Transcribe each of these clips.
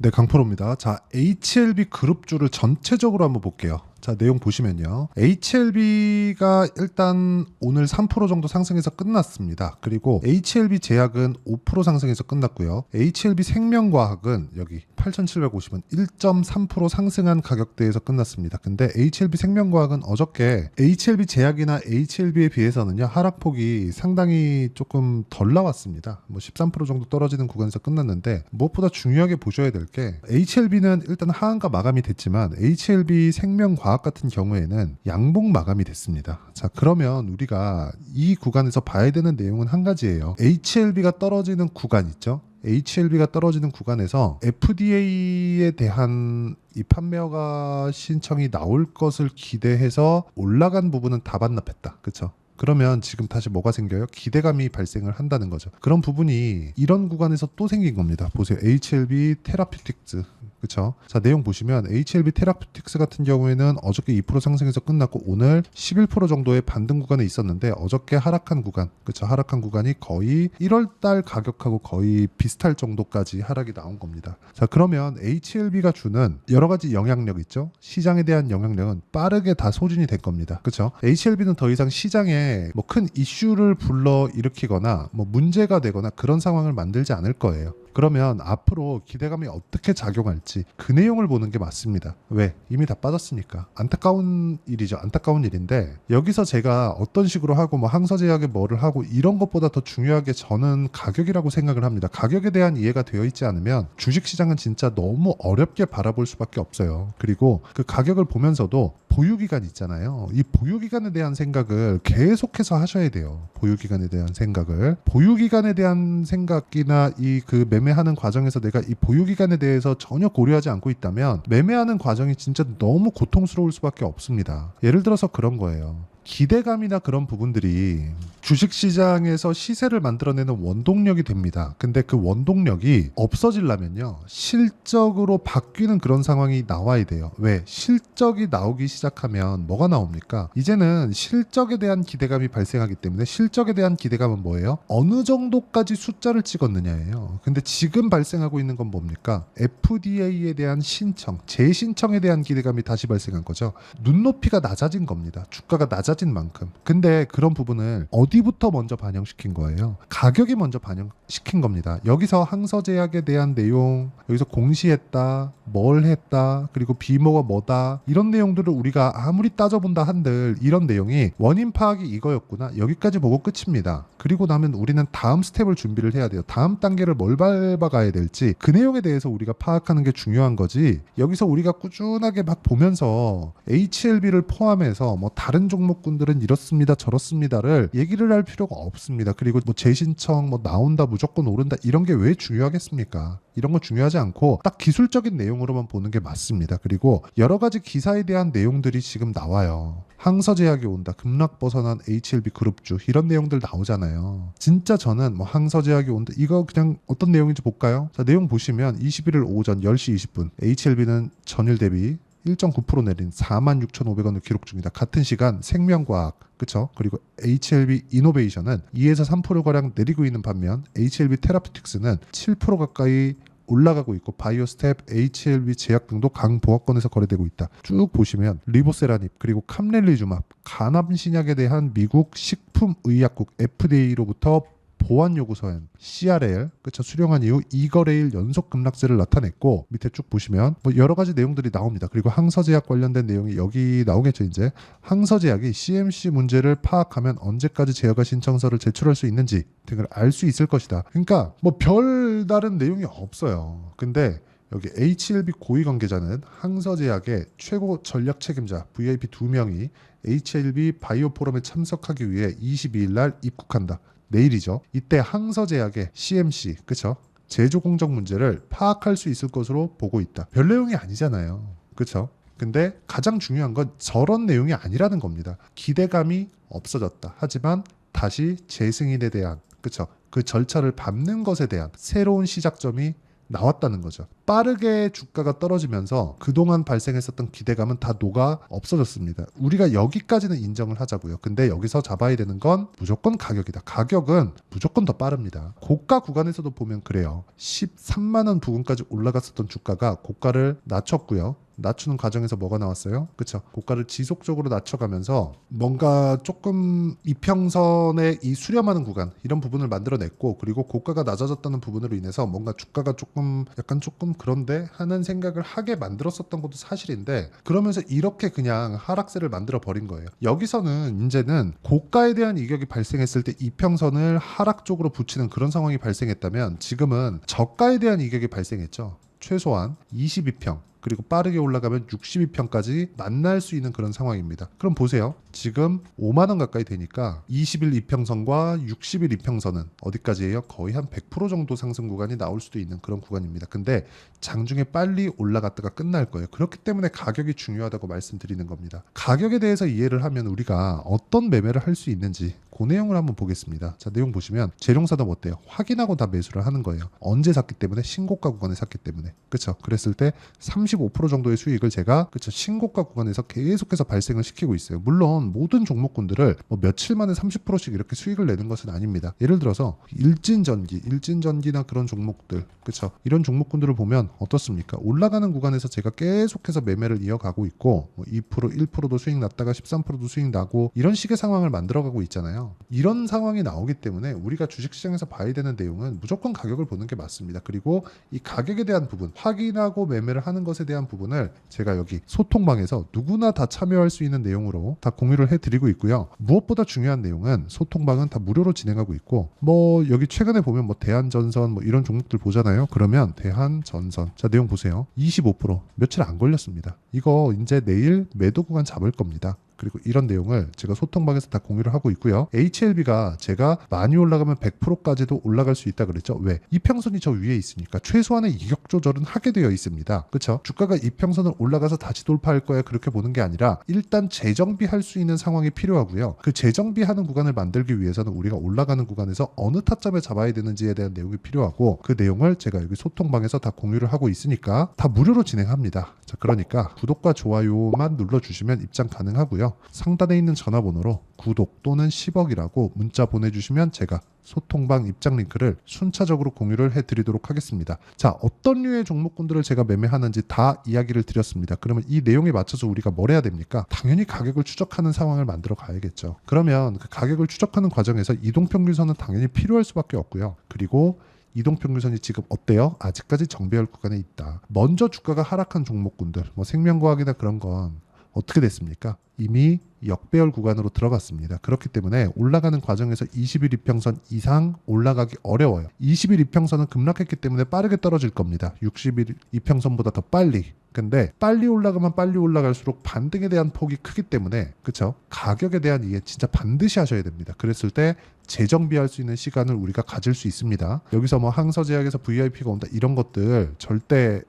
네, 강프로입니다. 자, HLB 그룹주를 전체적으로 한번 볼게요. 자, 내용 보시면요. HLB가 일단 오늘 3% 정도 상승해서 끝났습니다. 그리고 HLB 제약은 5% 상승해서 끝났고요. HLB 생명과학은 여기 8,750원 1.3% 상승한 가격대에서 끝났습니다. 근데 HLB 생명과학은 어저께 HLB 제약이나 HLB에 비해서는요, 하락폭이 상당히 조금 덜 나왔습니다. 뭐 13% 정도 떨어지는 구간에서 끝났는데, 무엇보다 중요하게 보셔야 될 게 HLB는 일단 하한가 마감이 됐지만 HLB 생명과학 같은 경우에는 양봉 마감이 됐습니다. 자, 그러면 우리가 이 구간에서 봐야 되는 내용은 한 가지예요. HLB가 떨어지는 구간 있죠? HLB가 떨어지는 구간에서 FDA에 대한 이 판매허가 신청이 나올 것을 기대해서 올라간 부분은 다 반납했다. 그렇죠? 그러면 지금 다시 뭐가 생겨요? 기대감이 발생을 한다는 거죠. 그런 부분이 이런 구간에서 또 생긴 겁니다. 보세요. HLB 테라퓨틱스. 그쵸? 자, 내용 보시면 HLB 테라퓨틱스 같은 경우에는 어저께 2% 상승해서 끝났고 오늘 11% 정도의 반등 구간에 있었는데 어저께 하락한 구간, 그쵸? 하락한 구간이 거의 1월달 가격하고 거의 비슷할 정도까지 하락이 나온 겁니다. 자, 그러면 HLB가 주는 여러 가지 영향력 있죠? 시장에 대한 영향력은 빠르게 다 소진이 될 겁니다. 그쵸? HLB는 더 이상 시장에 뭐 큰 이슈를 불러 일으키거나 뭐 문제가 되거나 그런 상황을 만들지 않을 거예요. 그러면 앞으로 기대감이 어떻게 작용할지 그 내용을 보는 게 맞습니다. 왜? 이미 다 빠졌으니까. 안타까운 일이죠. 안타까운 일인데 여기서 제가 어떤 식으로 하고 뭐 항서제약에 뭐를 하고 이런 것보다 더 중요하게 저는 가격이라고 생각을 합니다. 가격에 대한 이해가 되어 있지 않으면 주식시장은 진짜 너무 어렵게 바라볼 수밖에 없어요. 그리고 그 가격을 보면서도 보유기간 있잖아요. 이 보유기간에 대한 생각을 계속해서 하셔야 돼요. 보유기간에 대한 생각을. 보유기간에 대한 생각이나 이 그 매매하는 과정에서 내가 이 보유기간에 대해서 전혀 고려하지 않고 있다면 매매하는 과정이 진짜 너무 고통스러울 수밖에 없습니다. 예를 들어서 그런 거예요. 기대감이나 그런 부분들이 주식시장에서 시세를 만들어내는 원동력이 됩니다. 근데 그 원동력이 없어지려면요, 실적으로 바뀌는 그런 상황이 나와야 돼요. 왜? 실적이 나오기 시작하면 뭐가 나옵니까? 이제는 실적에 대한 기대감이 발생하기 때문에 실적에 대한 기대감은 뭐예요? 어느 정도까지 숫자를 찍었느냐예요. 근데 지금 발생하고 있는 건 뭡니까? FDA에 대한 신청, 재신청에 대한 기대감이 다시 발생한 거죠. 눈높이가 낮아진 겁니다. 주가가 낮아진 만큼. 근데 그런 부분을 어디부터 먼저 반영시킨 거예요? 가격이 먼저 반영시킨 겁니다. 여기서 항서제약에 대한 내용, 여기서 공시했다, 뭘 했다, 그리고 비모가 뭐다, 이런 내용들을 우리가 아무리 따져본다 한들 이런 내용이 원인 파악이 이거였구나, 여기까지 보고 끝입니다. 그리고 나면 우리는 다음 스텝을 준비를 해야 돼요. 다음 단계를 뭘 밟아가야 될지 그 내용에 대해서 우리가 파악하는 게 중요한 거지. 여기서 우리가 꾸준하게 막 보면서 HLB를 포함해서 뭐 다른 종목군들은 이렇습니다 저렇습니다를 얘기를 할 필요가 없습니다. 그리고 뭐 재신청 뭐 나온다 무조건 오른다 이런 게 왜 중요하겠습니까? 이런 거 중요하지 않고 딱 기술적인 내용으로만 보는 게 맞습니다. 그리고 여러 가지 기사에 대한 내용들이 지금 나와요. 항서제약이 온다, 급락 벗어난 HLB 그룹주, 이런 내용들 나오잖아요. 진짜 저는 뭐 항서제약이 온다, 이거 그냥 어떤 내용인지 볼까요? 자, 내용 보시면 21일 오전 10시 20분 HLB는 전일 대비 1.9% 내린 46,500원을 기록 중이다. 같은 시간 생명과학, 그쵸? 그리고 HLB 이노베이션은 2에서 3%가량 내리고 있는 반면 HLB 테라퓨틱스는 7% 가까이 올라가고 있고 바이오스텝, HLB 제약 등도 강보합권에서 거래되고 있다. 쭉 보시면 리보세라닙, 그리고 캄렐리주맙, 간암 신약에 대한 미국 식품의약국 FDA로부터 보완 요구 서한 CRL, 그쵸, 수령한 이후 2거래일 연속 급락세를 나타냈고, 밑에 쭉 보시면 뭐 여러 가지 내용들이 나옵니다. 그리고 항서제약 관련된 내용이 여기 나오겠죠. 이제 항서제약이 CMC 문제를 파악하면 언제까지 제어가 신청서를 제출할 수 있는지 등을 알 수 있을 것이다. 그러니까 뭐 별다른 내용이 없어요. 근데 여기 HLB 고위 관계자는 항서제약의 최고 전략 책임자 VIP 2명이 HLB 바이오 포럼에 참석하기 위해 22일 날 입국한다. 내일이죠. 이때 항서제약의 CMC, 그쵸? 제조 공정 문제를 파악할 수 있을 것으로 보고 있다. 별 내용이 아니잖아요. 그쵸? 근데 가장 중요한 건 저런 내용이 아니라는 겁니다. 기대감이 없어졌다. 하지만 다시 재승인에 대한, 그쵸? 그 절차를 밟는 것에 대한 새로운 시작점이 나왔다는 거죠. 빠르게 주가가 떨어지면서 그동안 발생했었던 기대감은 다 녹아 없어졌습니다. 우리가 여기까지는 인정을 하자고요. 근데 여기서 잡아야 되는 건 무조건 가격이다. 가격은 무조건 더 빠릅니다. 고가 구간에서도 보면 그래요. 13만 원 부근까지 올라갔었던 주가가 고가를 낮췄고요. 낮추는 과정에서 뭐가 나왔어요? 그쵸? 고가를 지속적으로 낮춰가면서 뭔가 조금 이평선의 이 수렴하는 구간 이런 부분을 만들어냈고, 그리고 고가가 낮아졌다는 부분으로 인해서 뭔가 주가가 조금 약간 조금 그런데 하는 생각을 하게 만들었었던 것도 사실인데, 그러면서 이렇게 그냥 하락세를 만들어 버린 거예요. 여기서는 이제는 고가에 대한 이격이 발생했을 때 이평선을 하락 쪽으로 붙이는 그런 상황이 발생했다면, 지금은 저가에 대한 이격이 발생했죠. 최소한 22평 그리고 빠르게 올라가면 62평까지 만날 수 있는 그런 상황입니다. 그럼 보세요. 지금 5만 원 가까이 되니까 20일 이평선과 60일 이평선은 어디까지예요? 거의 한 100% 정도 상승 구간이 나올 수도 있는 그런 구간입니다. 근데 장중에 빨리 올라갔다가 끝날 거예요. 그렇기 때문에 가격이 중요하다고 말씀드리는 겁니다. 가격에 대해서 이해를 하면 우리가 어떤 매매를 할 수 있는지 그 내용을 한번 보겠습니다. 자, 내용 보시면 재룡산업 어때요? 확인하고 다 매수를 하는 거예요. 언제 샀기 때문에? 신고가 구간에 샀기 때문에. 그쵸? 그랬을 때 35% 정도의 수익을 제가 그쵸? 신고가 구간에서 계속해서 발생을 시키고 있어요. 물론 모든 종목군들을 뭐 며칠 만에 30%씩 이렇게 수익을 내는 것은 아닙니다. 예를 들어서 일진전기나 그런 종목들, 그쵸? 이런 종목군들을 보면 어떻습니까? 올라가는 구간에서 제가 계속해서 매매를 이어가고 있고, 뭐 2%, 1%도 수익 났다가 13%도 수익 나고 이런 식의 상황을 만들어가고 있잖아요. 이런 상황이 나오기 때문에 우리가 주식시장에서 봐야 되는 내용은 무조건 가격을 보는 게 맞습니다. 그리고 이 가격에 대한 부분, 확인하고 매매를 하는 것에 대한 부분을 제가 여기 소통방에서 누구나 다 참여할 수 있는 내용으로 다 공유를 해드리고 있고요. 무엇보다 중요한 내용은 소통방은 다 무료로 진행하고 있고, 뭐 여기 최근에 보면 뭐 대한전선 뭐 이런 종목들 보잖아요. 그러면 대한전선, 자 내용 보세요. 25% 며칠 안 걸렸습니다. 이거 이제 내일 매도 구간 잡을 겁니다. 그리고 이런 내용을 제가 소통방에서 다 공유를 하고 있고요. HLB가 제가 많이 올라가면 100%까지도 올라갈 수 있다 그랬죠. 왜? 이평선이 저 위에 있으니까 최소한의 이격 조절은 하게 되어 있습니다. 그렇죠? 주가가 이평선을 올라가서 다시 돌파할 거야 그렇게 보는 게 아니라 일단 재정비할 수 있는 상황이 필요하고요. 그 재정비하는 구간을 만들기 위해서는 우리가 올라가는 구간에서 어느 타점에 잡아야 되는지에 대한 내용이 필요하고, 그 내용을 제가 여기 소통방에서 다 공유를 하고 있으니까 다 무료로 진행합니다. 자, 그러니까 구독과 좋아요만 눌러주시면 입장 가능하고요. 상단에 있는 전화번호로 구독 또는 10억이라고 문자 보내주시면 제가 소통방 입장 링크를 순차적으로 공유를 해드리도록 하겠습니다. 자, 어떤 류의 종목군들을 제가 매매하는지 다 이야기를 드렸습니다. 그러면 이 내용에 맞춰서 우리가 뭘 해야 됩니까? 당연히 가격을 추적하는 상황을 만들어 가야겠죠. 그러면 그 가격을 추적하는 과정에서 이동평균선은 당연히 필요할 수밖에 없고요. 그리고 이동평균선이 지금 어때요? 아직까지 정배열 구간에 있다. 먼저 주가가 하락한 종목군들, 뭐 생명과학이나 그런 건 어떻게 됐습니까? 이미 역배열 구간으로 들어갔습니다. 그렇기 때문에 올라가는 과정에서 20일 이평선 이상 올라가기 어려워요. 20일 이평선은 급락했기 때문에 빠르게 떨어질 겁니다. 60일 이평선보다 더 빨리. 근데 빨리 올라가면 빨리 올라갈수록 반등에 대한 폭이 크기 때문에, 그쵸? 가격에 대한 이해 진짜 반드시 하셔야 됩니다. 그랬을 때 재정비할 수 있는 시간을 우리가 가질 수 있습니다. 여기서 뭐 항서제약에서 VIP가 온다 이런 것들 절대,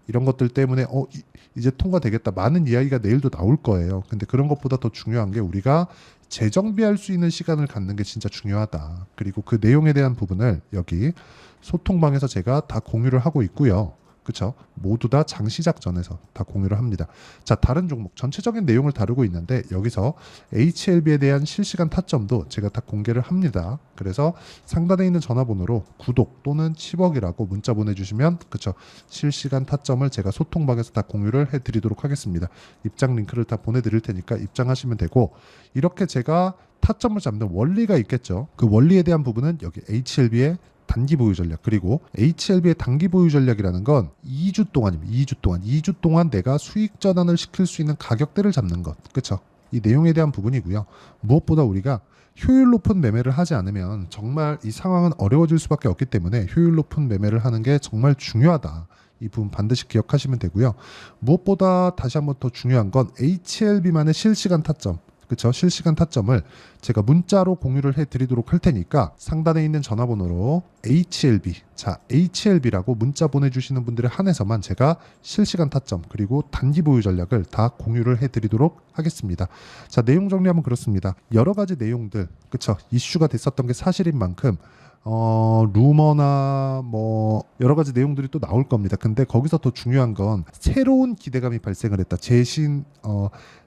이런 것들 때문에 이제 통과되겠다 많은 이야기가 내일도 나올 거예요. 근데 그런 것보다 더 중요한 게 우리가 재정비할 수 있는 시간을 갖는 게 진짜 중요하다. 그리고 그 내용에 대한 부분을 여기 소통방에서 제가 다 공유를 하고 있고요. 그쵸? 모두 다 장시작 전에서 다 공유를 합니다. 자, 다른 종목 전체적인 내용을 다루고 있는데 여기서 HLB에 대한 실시간 타점도 제가 다 공개를 합니다. 그래서 상단에 있는 전화번호로 구독 또는 10억이라고 문자 보내주시면, 그쵸? 실시간 타점을 제가 소통방에서 다 공유를 해드리도록 하겠습니다. 입장 링크를 다 보내드릴 테니까 입장하시면 되고, 이렇게 제가 타점을 잡는 원리가 있겠죠. 그 원리에 대한 부분은 여기 HLB의 단기 보유 전략, 그리고 HLB의 단기 보유 전략이라는 건 2주 동안입니다. 2주 동안 내가 수익 전환을 시킬 수 있는 가격대를 잡는 것. 그렇죠? 이 내용에 대한 부분이고요. 무엇보다 우리가 효율 높은 매매를 하지 않으면 정말 이 상황은 어려워질 수밖에 없기 때문에 효율 높은 매매를 하는 게 정말 중요하다. 이 부분 반드시 기억하시면 되고요. 무엇보다 다시 한번 더 중요한 건 HLB만의 실시간 타점, 그쵸? 실시간 타점을 제가 문자로 공유를 해드리도록 할 테니까 상단에 있는 전화번호로 HLB, 자 HLB라고 문자 보내주시는 분들에 한해서만 제가 실시간 타점 그리고 단기 보유 전략을 다 공유를 해드리도록 하겠습니다. 자, 내용 정리하면 그렇습니다. 여러 가지 내용들, 그쵸? 이슈가 됐었던 게 사실인 만큼 루머나 뭐 여러 가지 내용들이 또 나올 겁니다. 근데 거기서 더 중요한 건 새로운 기대감이 발생을 했다.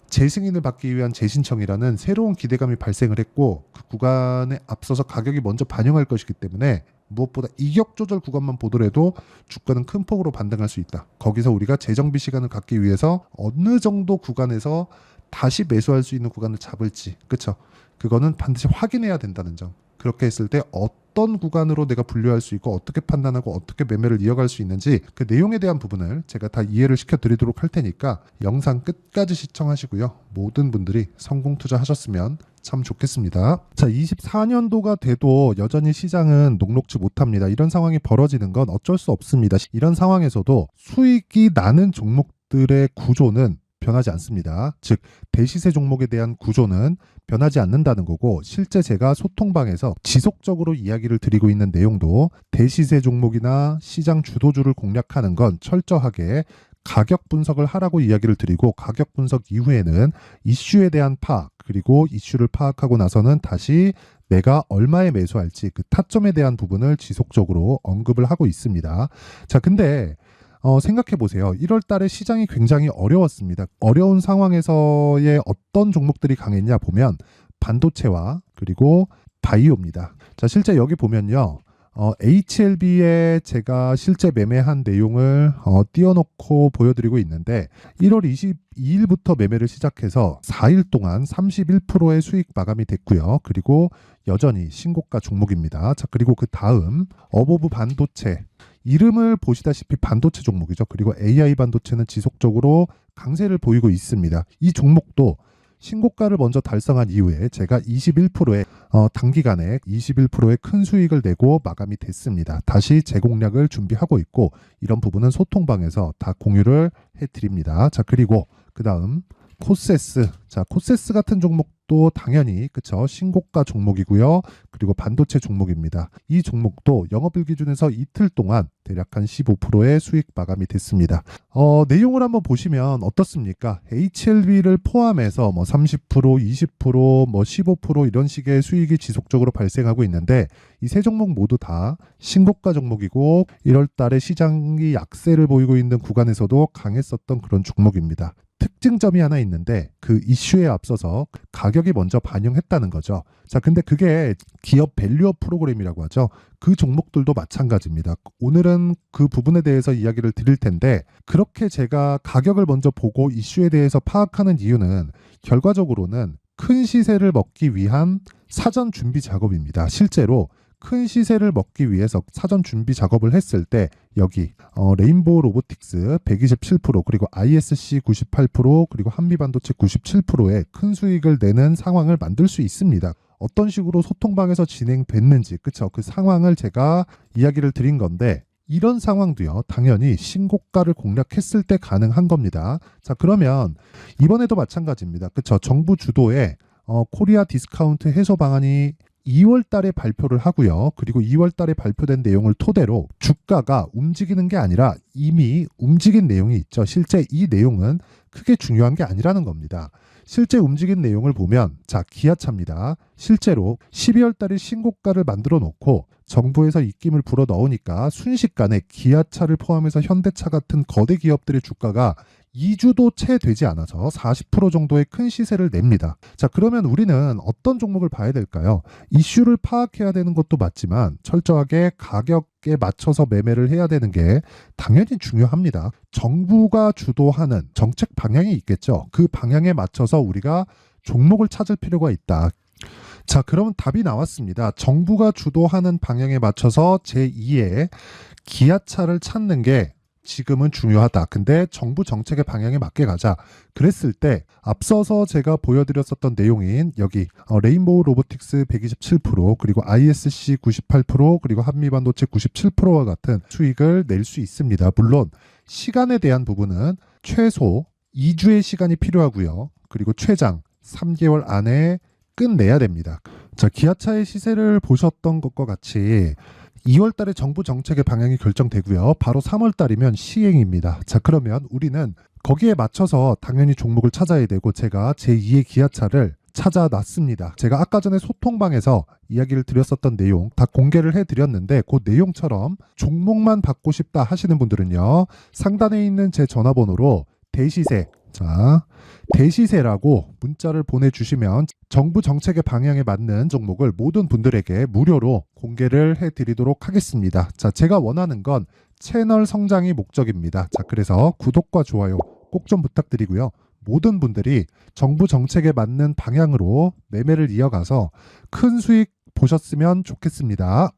재승인을 받기 위한 재신청이라는 새로운 기대감이 발생을 했고 그 구간에 앞서서 가격이 먼저 반영할 것이기 때문에 무엇보다 이격 조절 구간만 보더라도 주가는 큰 폭으로 반등할 수 있다. 거기서 우리가 재정비 시간을 갖기 위해서 어느 정도 구간에서 다시 매수할 수 있는 구간을 잡을지, 그렇죠? 그거는 반드시 확인해야 된다는 점. 그렇게 했을 때 어떤 구간으로 내가 분류할 수 있고 어떻게 판단하고 어떻게 매매를 이어갈 수 있는지 그 내용에 대한 부분을 제가 다 이해를 시켜드리도록 할 테니까 영상 끝까지 시청하시고요. 모든 분들이 성공 투자하셨으면 참 좋겠습니다. 자, 24년도가 돼도 여전히 시장은 녹록지 못합니다. 이런 상황이 벌어지는 건 어쩔 수 없습니다. 이런 상황에서도 수익이 나는 종목들의 구조는 변하지 않습니다. 즉 대시세 종목에 대한 구조는 변하지 않는다는 거고 실제 제가 소통방에서 지속적으로 이야기를 드리고 있는 내용도 대시세 종목이나 시장 주도주를 공략하는 건 철저하게 가격 분석을 하라고 이야기를 드리고 가격 분석 이후에는 이슈에 대한 파악 그리고 이슈를 파악하고 나서는 다시 내가 얼마에 매수할지 그 타점에 대한 부분을 지속적으로 언급을 하고 있습니다. 자, 근데 생각해 보세요. 1월 달에 시장이 굉장히 어려웠습니다. 어려운 상황에서의 어떤 종목들이 강했냐 보면 반도체와 그리고 바이오입니다. 자, 실제 여기 보면요. HLB에 제가 실제 매매한 내용을 띄워놓고 보여드리고 있는데 1월 22일부터 매매를 시작해서 4일 동안 31%의 수익 마감이 됐고요. 그리고 여전히 신고가 종목입니다. 자, 그리고 그 다음 어보브 반도체 이름을 보시다시피 반도체 종목이죠. 그리고 AI 반도체는 지속적으로 강세를 보이고 있습니다. 이 종목도 신고가를 먼저 달성한 이후에 제가 21%의 단기간에 21%의 큰 수익을 내고 마감이 됐습니다. 다시 재공략을 준비하고 있고 이런 부분은 소통방에서 다 공유를 해드립니다. 자, 그리고 그 다음 코세스. 자, 코세스 같은 종목도 당연히 그쵸 신고가 종목이고요. 그리고 반도체 종목입니다. 이 종목도 영업일 기준에서 이틀 동안 대략 한 15%의 수익 마감이 됐습니다. 내용을 한번 보시면 어떻습니까? HLB를 포함해서 뭐 30%, 20%, 뭐 15% 이런 식의 수익이 지속적으로 발생하고 있는데 이 세 종목 모두 다 신고가 종목이고 1월 달에 시장이 약세를 보이고 있는 구간에서도 강했었던 그런 종목입니다. 특징점이 하나 있는데 그 이슈에 앞서서 가격이 먼저 반영했다는 거죠. 자, 근데 그게 기업 밸류업 프로그램이라고 하죠. 그 종목들도 마찬가지입니다. 오늘은 그 부분에 대해서 이야기를 드릴 텐데 그렇게 제가 가격을 먼저 보고 이슈에 대해서 파악하는 이유는 결과적으로는 큰 시세를 먹기 위한 사전 준비 작업입니다. 실제로 큰 시세를 먹기 위해서 사전 준비 작업을 했을 때 여기 레인보우 로보틱스 127% 그리고 ISC 98% 그리고 한미반도체 97%의 큰 수익을 내는 상황을 만들 수 있습니다. 어떤 식으로 소통방에서 진행됐는지 그쵸? 그 상황을 제가 이야기를 드린 건데 이런 상황도요 당연히 신고가를 공략했을 때 가능한 겁니다. 자, 그러면 이번에도 마찬가지입니다. 그쵸? 정부 주도의 코리아 디스카운트 해소 방안이 2월 달에 발표를 하고요. 그리고 2월 달에 발표된 내용을 토대로 주가가 움직이는 게 아니라 이미 움직인 내용이 있죠. 실제 이 내용은 크게 중요한 게 아니라는 겁니다. 실제 움직인 내용을 보면 자, 기아차입니다. 실제로 12월 달에 신고가를 만들어 놓고 정부에서 입김을 불어 넣으니까 순식간에 기아차를 포함해서 현대차 같은 거대 기업들의 주가가 2주도 채 되지 않아서 40% 정도의 큰 시세를 냅니다. 자, 그러면 우리는 어떤 종목을 봐야 될까요? 이슈를 파악해야 되는 것도 맞지만 철저하게 가격에 맞춰서 매매를 해야 되는 게 당연히 중요합니다. 정부가 주도하는 정책 방향이 있겠죠. 그 방향에 맞춰서 우리가 종목을 찾을 필요가 있다. 자, 그럼 답이 나왔습니다. 정부가 주도하는 방향에 맞춰서 제2의 기아차를 찾는 게 지금은 중요하다. 근데 정부 정책의 방향에 맞게 가자. 그랬을 때 앞서서 제가 보여드렸었던 내용인 여기 레인보우 로보틱스 127% 그리고 ISC 98% 그리고 한미반도체 97%와 같은 수익을 낼 수 있습니다. 물론 시간에 대한 부분은 최소 2주의 시간이 필요하고요. 그리고 최장 3개월 안에 끝내야 됩니다. 자, 기아차의 시세를 보셨던 것과 같이 2월 달에 정부 정책의 방향이 결정되고요. 바로 3월 달이면 시행입니다. 자, 그러면 우리는 거기에 맞춰서 당연히 종목을 찾아야 되고 제가 제2의 기아차를 찾아놨습니다. 제가 아까 전에 소통방에서 이야기를 드렸었던 내용 다 공개를 해드렸는데 그 내용처럼 종목만 받고 싶다 하시는 분들은요. 상단에 있는 제 전화번호로 대시세, 자, 대시세라고 문자를 보내주시면 정부 정책의 방향에 맞는 종목을 모든 분들에게 무료로 공개를 해드리도록 하겠습니다. 자, 제가 원하는 건 채널 성장이 목적입니다. 자, 그래서 구독과 좋아요 꼭 좀 부탁드리고요. 모든 분들이 정부 정책에 맞는 방향으로 매매를 이어가서 큰 수익 보셨으면 좋겠습니다.